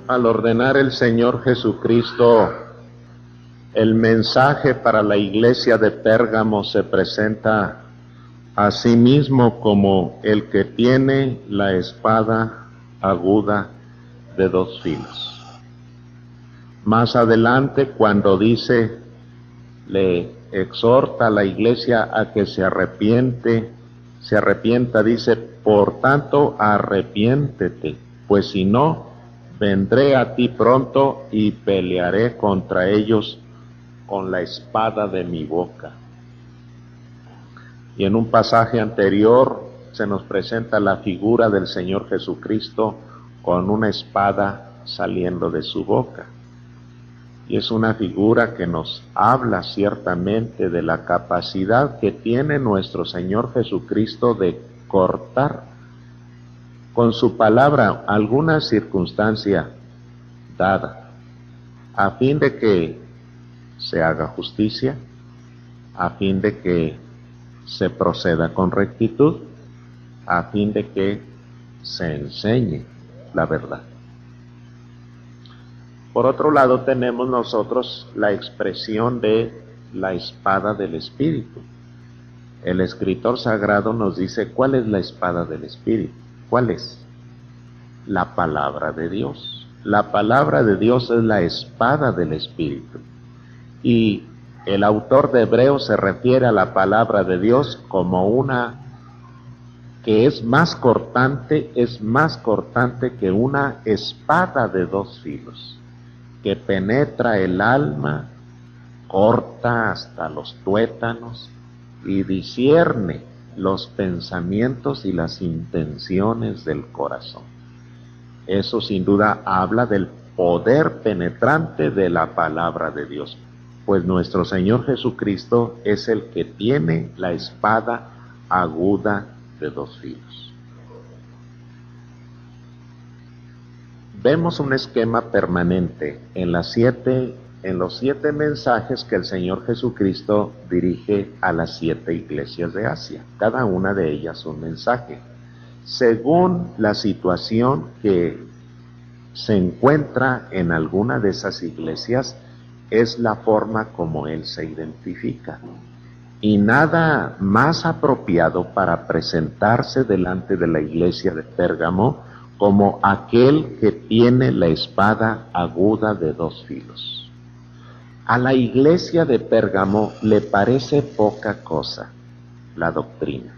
Al ordenar el Señor Jesucristo el mensaje para la iglesia de Pérgamo, se presenta a sí mismo como el que tiene la espada aguda de dos filos. Más adelante, cuando le exhorta a la iglesia a que se arrepienta, dice: por tanto, arrepiéntete, pues si no, vendré a ti pronto y pelearé contra ellos con la espada de mi boca. Y en un pasaje anterior se nos presenta la figura del Señor Jesucristo con una espada saliendo de su boca. Y es una figura que nos habla ciertamente de la capacidad que tiene nuestro Señor Jesucristo de cortar con su palabra alguna circunstancia dada, a fin de que se haga justicia, a fin de que se proceda con rectitud, a fin de que se enseñe la verdad. Por otro lado, tenemos nosotros la expresión de la espada del Espíritu. El escritor sagrado nos dice cuál es la espada del Espíritu. ¿Cuál es? La palabra de Dios. La palabra de Dios es la espada del Espíritu. Y el autor de Hebreos se refiere a la palabra de Dios como una que es más cortante que una espada de dos filos, que penetra el alma, corta hasta los tuétanos y discierne los pensamientos y las intenciones del corazón. Eso sin duda habla del poder penetrante de la palabra de Dios, pues nuestro Señor Jesucristo es el que tiene la espada aguda de dos filos. Vemos un esquema permanente en los 7 mensajes que el Señor Jesucristo dirige a las 7 iglesias de Asia. Cada una de ellas un mensaje, según la situación que se encuentra en alguna de esas iglesias. Es la forma como Él se identifica. Y nada más apropiado para presentarse delante de la iglesia de Pérgamo como aquel que tiene la espada aguda de dos filos. A la iglesia de Pérgamo le parece poca cosa la doctrina.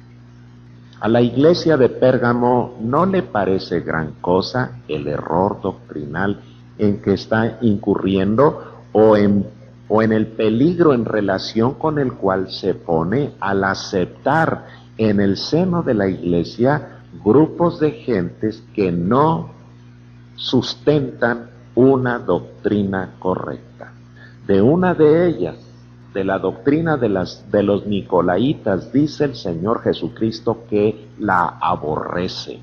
A la iglesia de Pérgamo no le parece gran cosa el error doctrinal en que está incurriendo o en el peligro en relación con el cual se pone al aceptar en el seno de la iglesia grupos de gentes que no sustentan una doctrina correcta. De una de ellas, de la doctrina de los nicolaitas, dice el Señor Jesucristo que la aborrece.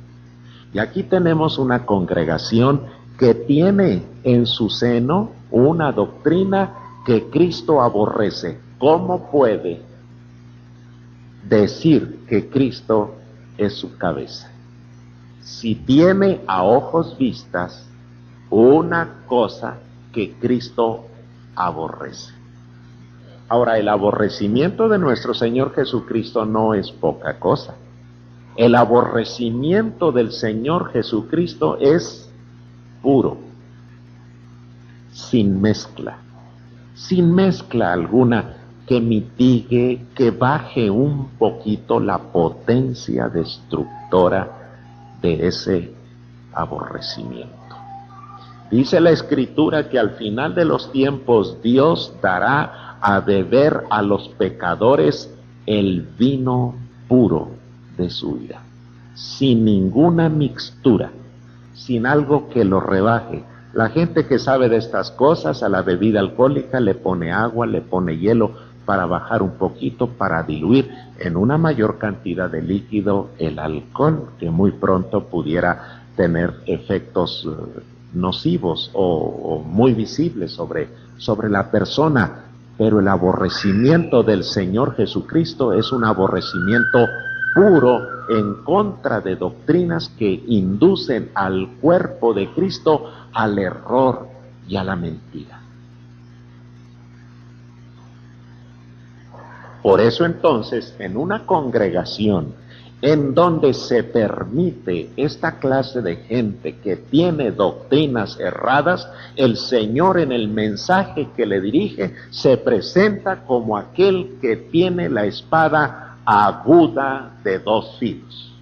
Y aquí tenemos una congregación que tiene en su seno una doctrina que Cristo aborrece. ¿Cómo puede decir que Cristo es su cabeza si tiene a ojos vistas una cosa que Cristo aborrece? Ahora, el aborrecimiento de nuestro Señor Jesucristo no es poca cosa. El aborrecimiento del Señor Jesucristo es puro, sin mezcla alguna que mitigue, que baje un poquito la potencia destructora de ese aborrecimiento. Dice la Escritura que al final de los tiempos Dios dará a beber a los pecadores el vino puro de su ira, sin ninguna mixtura, sin algo que lo rebaje. La gente que sabe de estas cosas, a la bebida alcohólica le pone agua, le pone hielo para bajar un poquito, para diluir en una mayor cantidad de líquido el alcohol, que muy pronto pudiera tener efectos nocivos o muy visibles sobre la persona. Pero el aborrecimiento del Señor Jesucristo es un aborrecimiento puro en contra de doctrinas que inducen al cuerpo de Cristo al error y a la mentira. Por eso entonces, en una congregación en donde se permite esta clase de gente que tiene doctrinas erradas, el Señor en el mensaje que le dirige se presenta como aquel que tiene la espada aguda de dos filos.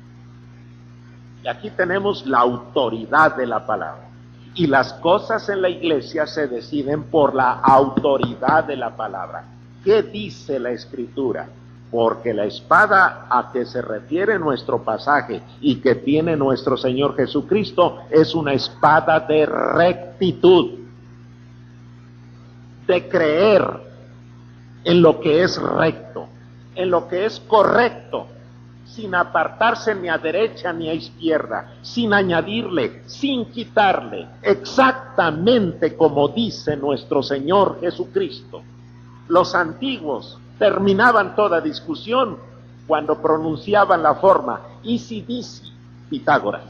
Y aquí tenemos la autoridad de la palabra. Y las cosas en la iglesia se deciden por la autoridad de la palabra. ¿Qué dice la Escritura? Porque la espada a que se refiere nuestro pasaje y que tiene nuestro Señor Jesucristo es una espada de rectitud, de creer en lo que es recto, en lo que es correcto, sin apartarse ni a derecha ni a izquierda, sin añadirle, sin quitarle, exactamente como dice nuestro Señor Jesucristo. Los antiguos terminaban toda discusión cuando pronunciaban la forma "isi disi Pitágoras".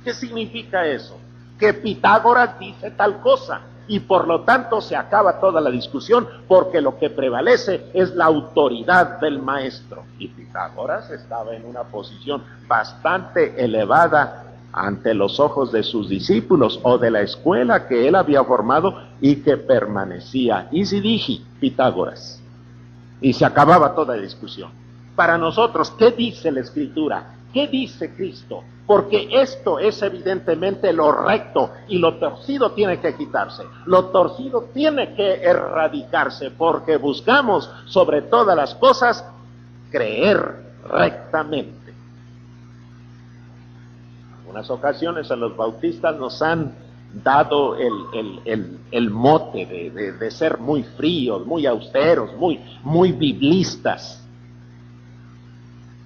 ¿Qué significa eso? Que Pitágoras dice tal cosa y por lo tanto se acaba toda la discusión, porque lo que prevalece es la autoridad del maestro. Y Pitágoras estaba en una posición bastante elevada ante los ojos de sus discípulos o de la escuela que él había formado y que permanecía "isi disi Pitágoras". Y se acababa toda discusión. Para nosotros, ¿qué dice la Escritura? ¿Qué dice Cristo? Porque esto es evidentemente lo recto y lo torcido tiene que quitarse. Lo torcido tiene que erradicarse porque buscamos sobre todas las cosas creer rectamente. En algunas ocasiones a los bautistas nos han dado el mote de ser muy fríos, muy austeros, muy biblistas.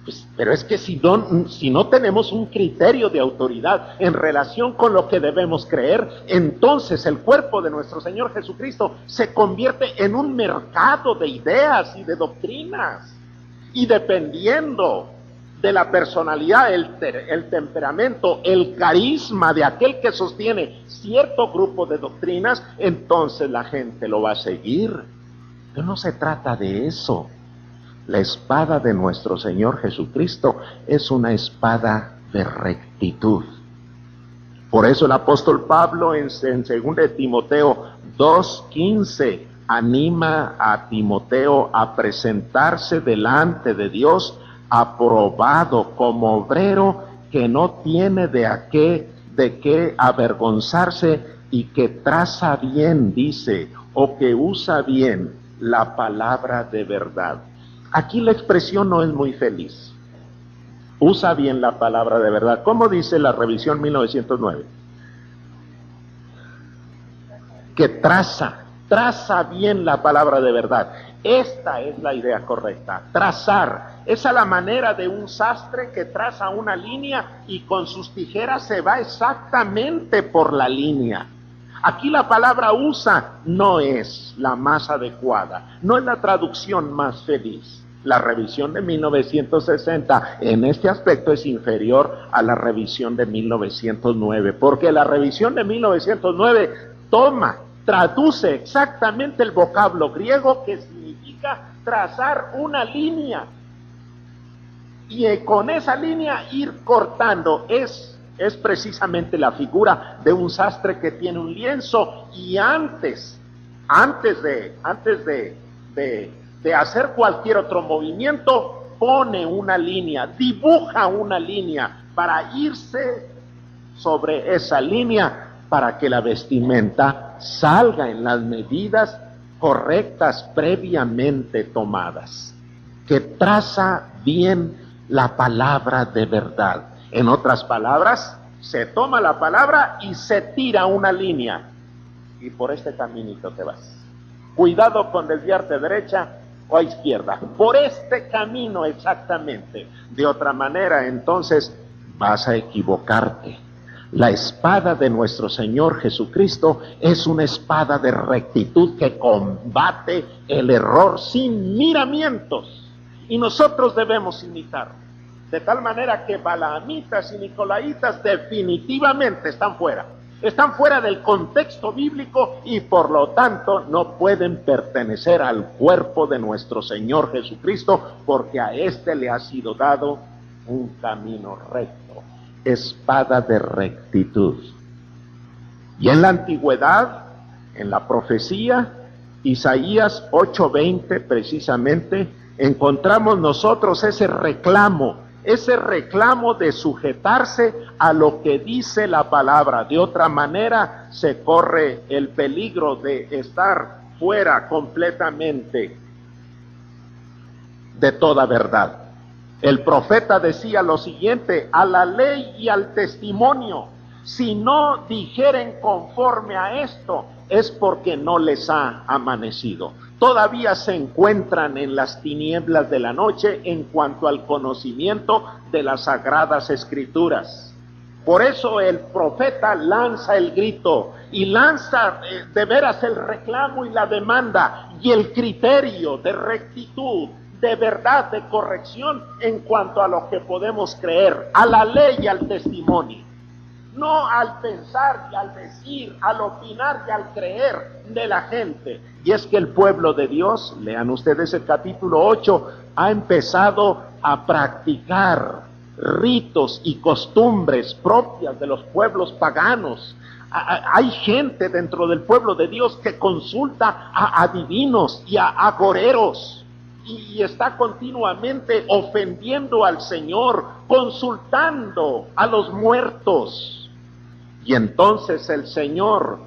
Pues, pero es que si no tenemos un criterio de autoridad en relación con lo que debemos creer, entonces el cuerpo de nuestro Señor Jesucristo se convierte en un mercado de ideas y de doctrinas. Y dependiendo de la personalidad, el temperamento, el carisma de aquel que sostiene cierto grupo de doctrinas, entonces la gente lo va a seguir. Pero no se trata de eso. La espada de nuestro Señor Jesucristo es una espada de rectitud. Por eso el apóstol Pablo en 2 Timoteo 2:15 anima a Timoteo a presentarse delante de Dios aprobado como obrero que no tiene de qué avergonzarse y que traza bien, dice, o que usa bien la palabra de verdad. Aquí la expresión no es muy feliz. Usa bien la palabra de verdad. ¿Cómo dice la revisión 1909? Que traza bien la palabra de verdad. Esta es la idea correcta, trazar. Es a la manera de un sastre que traza una línea y con sus tijeras se va exactamente por la línea. Aquí la palabra usa no es la más adecuada, no es la traducción más feliz. La revisión de 1960 en este aspecto es inferior a la revisión de 1909, porque la revisión de 1909 traduce exactamente el vocablo griego que significa trazar una línea y con esa línea ir cortando. Es precisamente la figura de un sastre que tiene un lienzo y antes de hacer cualquier otro movimiento pone una línea, dibuja una línea para irse sobre esa línea para que la vestimenta salga en las medidas correctas previamente tomadas, que traza bien la palabra de verdad. En otras palabras, se toma la palabra y se tira una línea, y por este caminito te vas. Cuidado con desviarte derecha o a izquierda, por este camino exactamente. De otra manera, entonces, vas a equivocarte. La espada de nuestro Señor Jesucristo es una espada de rectitud que combate el error sin miramientos. Y nosotros debemos imitarlo. De tal manera que balaamitas y nicolaitas definitivamente están fuera. Están fuera del contexto bíblico y por lo tanto no pueden pertenecer al cuerpo de nuestro Señor Jesucristo, porque a éste le ha sido dado un camino recto, espada de rectitud. Y en la antigüedad, en la profecía, Isaías 8:20 precisamente, encontramos nosotros ese reclamo de sujetarse a lo que dice la palabra. De otra manera se corre el peligro de estar fuera completamente de toda verdad. El profeta decía lo siguiente: a la ley y al testimonio, si no dijeren conforme a esto, es porque no les ha amanecido. Todavía se encuentran en las tinieblas de la noche en cuanto al conocimiento de las sagradas escrituras. Por eso el profeta lanza el grito y lanza de veras el reclamo y la demanda y el criterio de rectitud, de verdad, de corrección en cuanto a lo que podemos creer, a la ley y al testimonio. No al pensar y al decir, al opinar y al creer de la gente. Y es que el pueblo de Dios, lean ustedes el capítulo 8, ha empezado a practicar ritos y costumbres propias de los pueblos paganos. Hay gente dentro del pueblo de Dios que consulta a adivinos y a agoreros. Y está continuamente ofendiendo al Señor, consultando a los muertos. Y entonces el Señor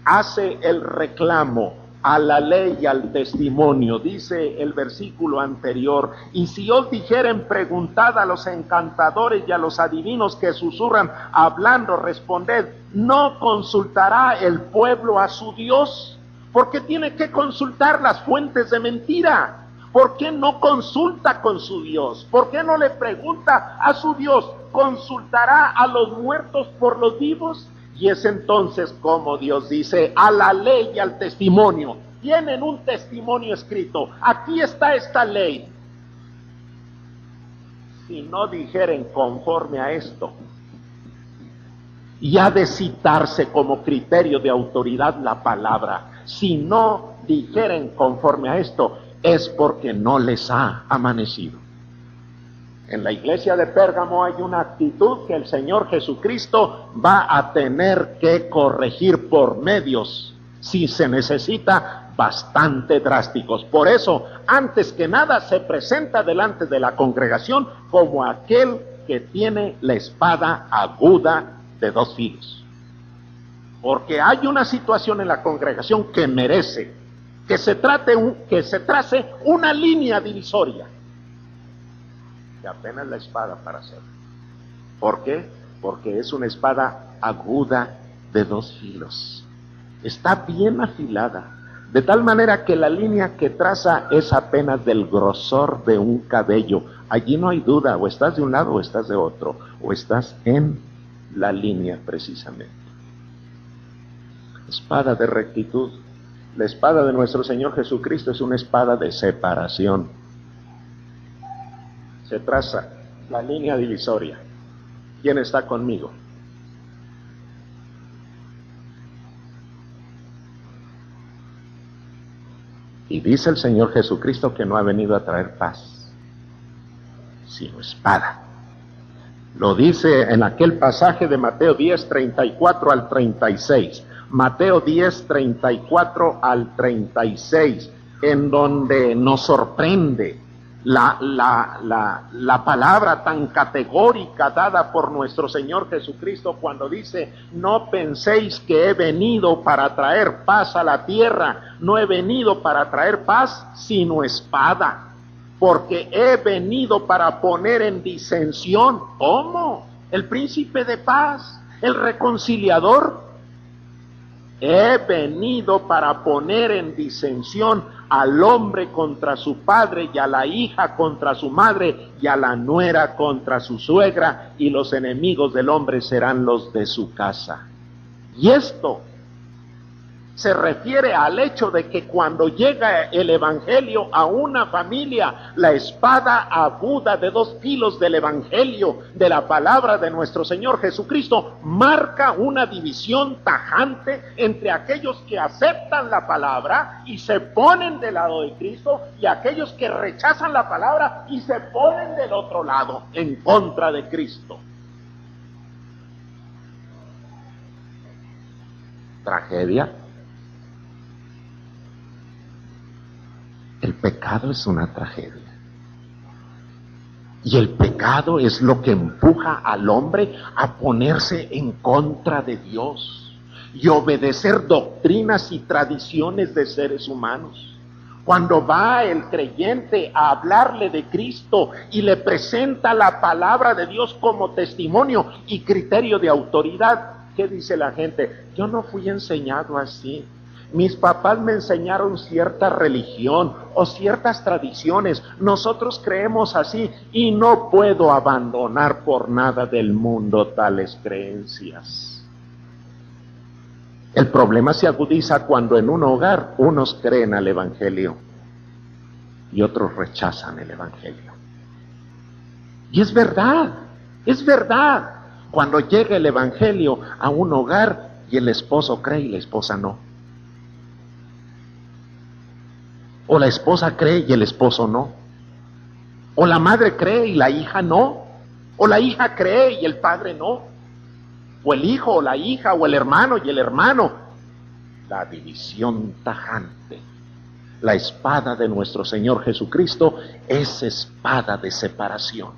hace el reclamo a la ley y al testimonio. Dice el versículo anterior: y si os dijeren, preguntad a los encantadores y a los adivinos que susurran hablando, responded, ¿no consultará el pueblo a su Dios? ¿Por qué tiene que consultar las fuentes de mentira? ¿Por qué no consulta con su Dios? ¿Por qué no le pregunta a su Dios? ¿Consultará a los muertos por los vivos? Y es entonces como Dios dice: a la ley y al testimonio. Tienen un testimonio escrito. Aquí está esta ley. Si no dijeren conforme a esto, y ha de citarse como criterio de autoridad la palabra. Si no dijeren conforme a esto, es porque no les ha amanecido. En la iglesia de Pérgamo hay una actitud que el Señor Jesucristo va a tener que corregir por medios, si se necesita, bastante drásticos. Por eso, antes que nada, se presenta delante de la congregación como aquel que tiene la espada aguda de dos filos. Porque hay una situación en la congregación que merece que se trace una línea divisoria. Que apenas la espada para hacerlo. ¿Por qué? Porque es una espada aguda de dos filos. Está bien afilada, de tal manera que la línea que traza es apenas del grosor de un cabello. Allí no hay duda, o estás de un lado o estás de otro, o estás en la línea precisamente. Espada de rectitud. La espada de nuestro Señor Jesucristo es una espada de separación. Se traza la línea divisoria. ¿Quién está conmigo? Y dice el Señor Jesucristo que no ha venido a traer paz, sino espada. Lo dice en aquel pasaje de Mateo 10, 34 al 36. Mateo 10, 34 al 36, en donde nos sorprende la palabra tan categórica dada por nuestro Señor Jesucristo cuando dice: no penséis que he venido para traer paz a la tierra, no he venido para traer paz sino espada, porque he venido para poner en disensión. ¿Cómo? El príncipe de paz, el reconciliador. He venido para poner en disensión al hombre contra su padre, y a la hija contra su madre, y a la nuera contra su suegra, y los enemigos del hombre serán los de su casa. Y esto se refiere al hecho de que cuando llega el evangelio a una familia, la espada aguda de 2 filos del evangelio, de la palabra de nuestro Señor Jesucristo, marca una división tajante entre aquellos que aceptan la palabra y se ponen del lado de Cristo, y aquellos que rechazan la palabra y se ponen del otro lado, en contra de Cristo. Tragedia. El pecado es una tragedia. Y el pecado es lo que empuja al hombre a ponerse en contra de Dios y obedecer doctrinas y tradiciones de seres humanos. Cuando va el creyente a hablarle de Cristo y le presenta la palabra de Dios como testimonio y criterio de autoridad, ¿qué dice la gente? Yo no fui enseñado así. Mis papás me enseñaron cierta religión o ciertas tradiciones. Nosotros creemos así y no puedo abandonar por nada del mundo tales creencias. El problema se agudiza cuando en un hogar unos creen al evangelio y otros rechazan el evangelio. Y es verdad, es verdad. Cuando llega el evangelio a un hogar y el esposo cree y la esposa no. O la esposa cree y el esposo no. O la madre cree y la hija no. O la hija cree y el padre no. O el hijo o la hija o el hermano y el hermano. La división tajante. La espada de nuestro Señor Jesucristo es espada de separación.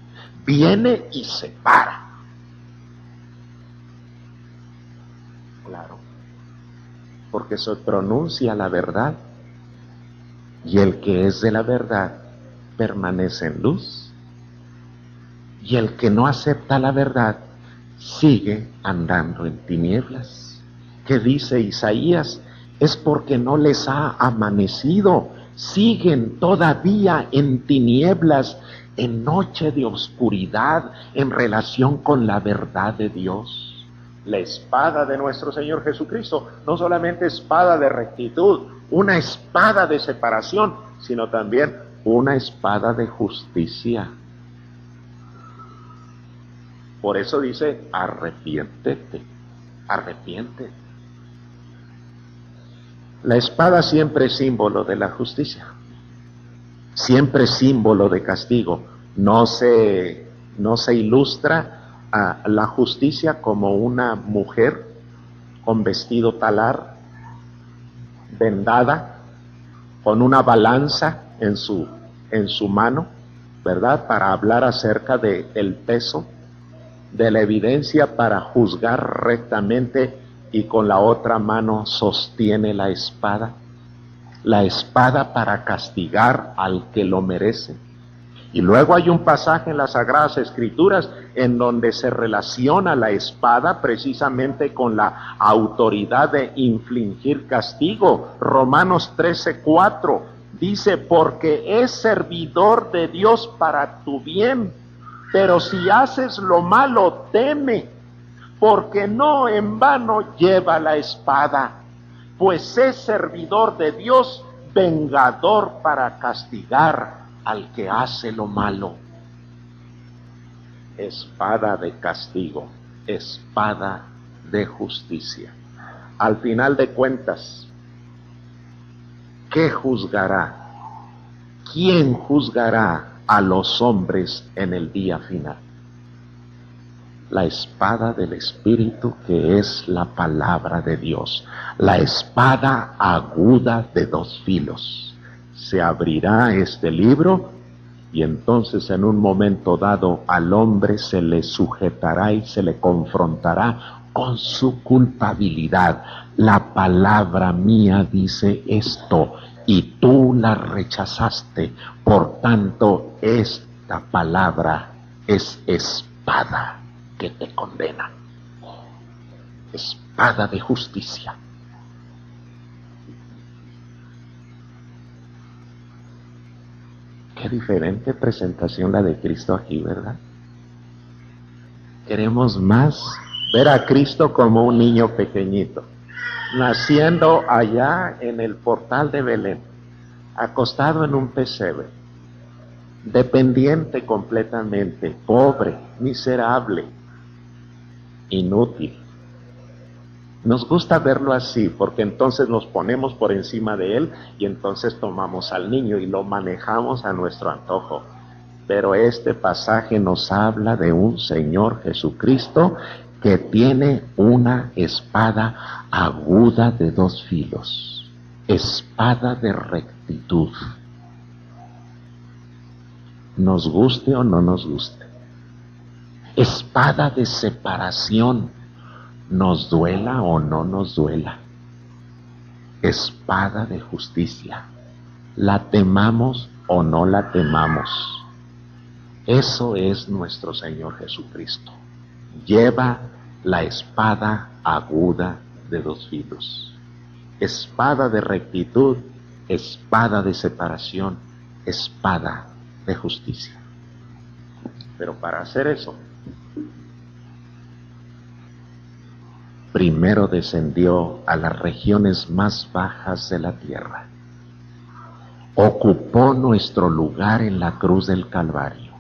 Viene y separa. Claro. Porque se pronuncia la verdad. Y el que es de la verdad permanece en luz, y el que no acepta la verdad sigue andando en tinieblas. ¿Qué dice Isaías? Es porque no les ha amanecido, siguen todavía en tinieblas, en noche de oscuridad en relación con la verdad de Dios. La espada de nuestro Señor Jesucristo, no solamente espada de rectitud, una espada de separación, sino también una espada de justicia. Por eso dice, arrepiéntete, arrepiéntete. La espada siempre es símbolo de la justicia, siempre es símbolo de castigo. No se ilustra a la justicia como una mujer con vestido talar, vendada, con una balanza en su mano, ¿verdad? Para hablar acerca del peso, de la evidencia para juzgar rectamente, y con la otra mano sostiene la espada para castigar al que lo merece. Y luego hay un pasaje en las Sagradas Escrituras en donde se relaciona la espada precisamente con la autoridad de infligir castigo. Romanos 13:4 dice, porque es servidor de Dios para tu bien, pero si haces lo malo, teme, porque no en vano lleva la espada, pues es servidor de Dios, vengador para castigar al que hace lo malo. Espada de castigo, espada de justicia. Al final de cuentas, ¿qué juzgará? ¿Quién juzgará a los hombres en el día final? La espada del Espíritu, que es la palabra de Dios, la espada aguda de 2 filos. Se abrirá este libro y entonces en un momento dado al hombre se le sujetará y se le confrontará con su culpabilidad. La palabra mía dice esto y tú la rechazaste, por tanto esta palabra es espada que te condena, espada de justicia. Qué diferente presentación la de Cristo aquí, ¿verdad? Queremos más ver a Cristo como un niño pequeñito, naciendo allá en el portal de Belén, acostado en un pesebre, dependiente completamente, pobre, miserable, inútil. Nos gusta verlo así, porque entonces nos ponemos por encima de él y entonces tomamos al niño y lo manejamos a nuestro antojo. Pero este pasaje nos habla de un Señor Jesucristo que tiene una espada aguda de 2 filos, espada de rectitud. Nos guste o no nos guste. Espada de separación, nos duela o no nos duela. Espada de justicia, la temamos o no la temamos. Eso es nuestro Señor Jesucristo. Lleva la espada aguda de 2 filos. Espada de rectitud, espada de separación, espada de justicia. Pero para hacer eso, primero descendió a las regiones más bajas de la tierra. Ocupó nuestro lugar en la cruz del Calvario.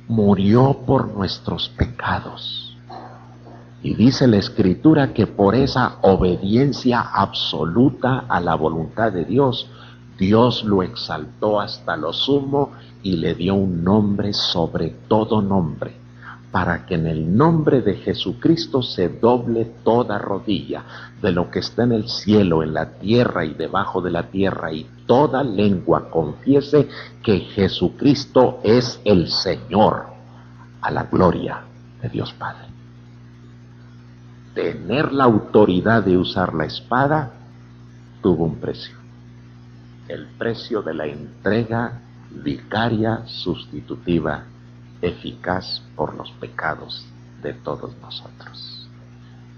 Murió por nuestros pecados. Y dice la Escritura que por esa obediencia absoluta a la voluntad de Dios, Dios lo exaltó hasta lo sumo y le dio un nombre sobre todo nombre, para que en el nombre de Jesucristo se doble toda rodilla de lo que está en el cielo, en la tierra y debajo de la tierra, y toda lengua confiese que Jesucristo es el Señor, a la gloria de Dios Padre. Tener la autoridad de usar la espada tuvo un precio. El precio de la entrega vicaria, sustitutiva, eficaz por los pecados de todos nosotros.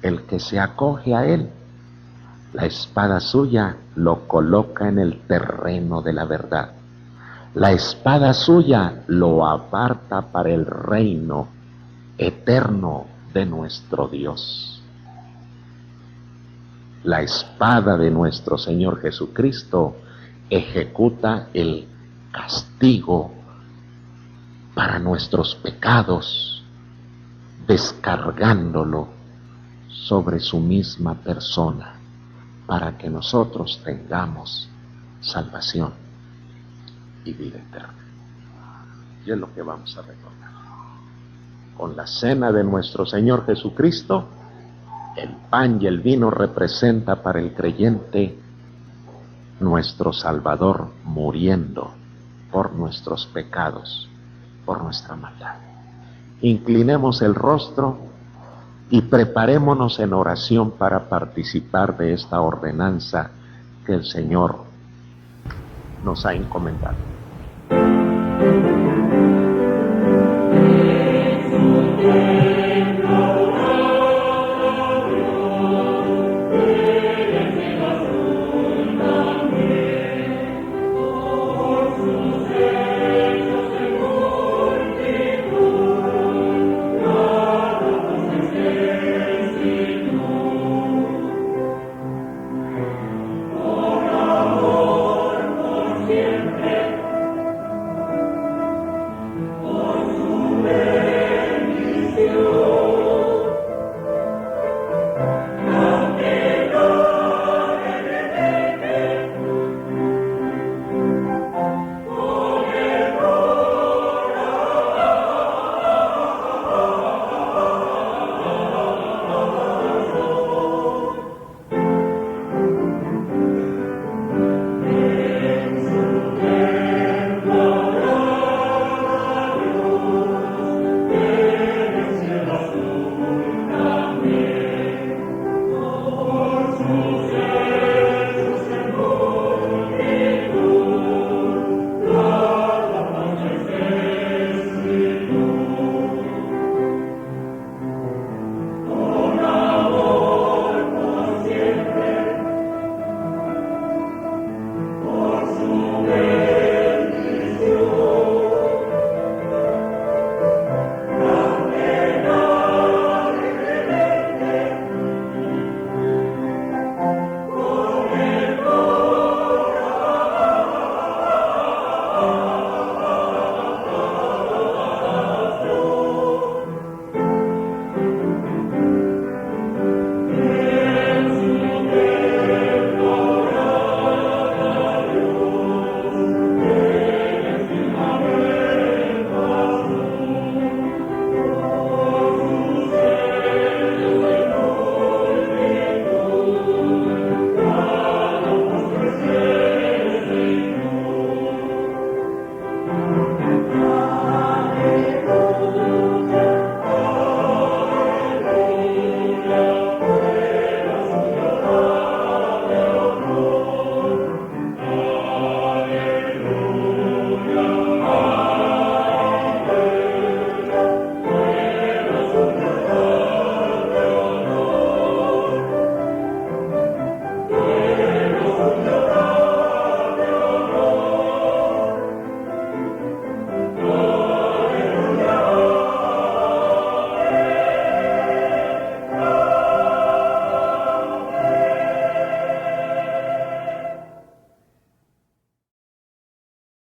El que se acoge a él, la espada suya lo coloca en el terreno de la verdad. La espada suya lo aparta para el reino eterno de nuestro Dios. La espada de nuestro Señor Jesucristo ejecuta el castigo para nuestros pecados, descargándolo sobre su misma persona, para que nosotros tengamos salvación y vida eterna. Y es lo que vamos a recordar. Con la cena de nuestro Señor Jesucristo, el pan y el vino representa para el creyente nuestro Salvador muriendo por nuestros pecados, por nuestra maldad. Inclinemos el rostro y preparémonos en oración para participar de esta ordenanza que el Señor nos ha encomendado.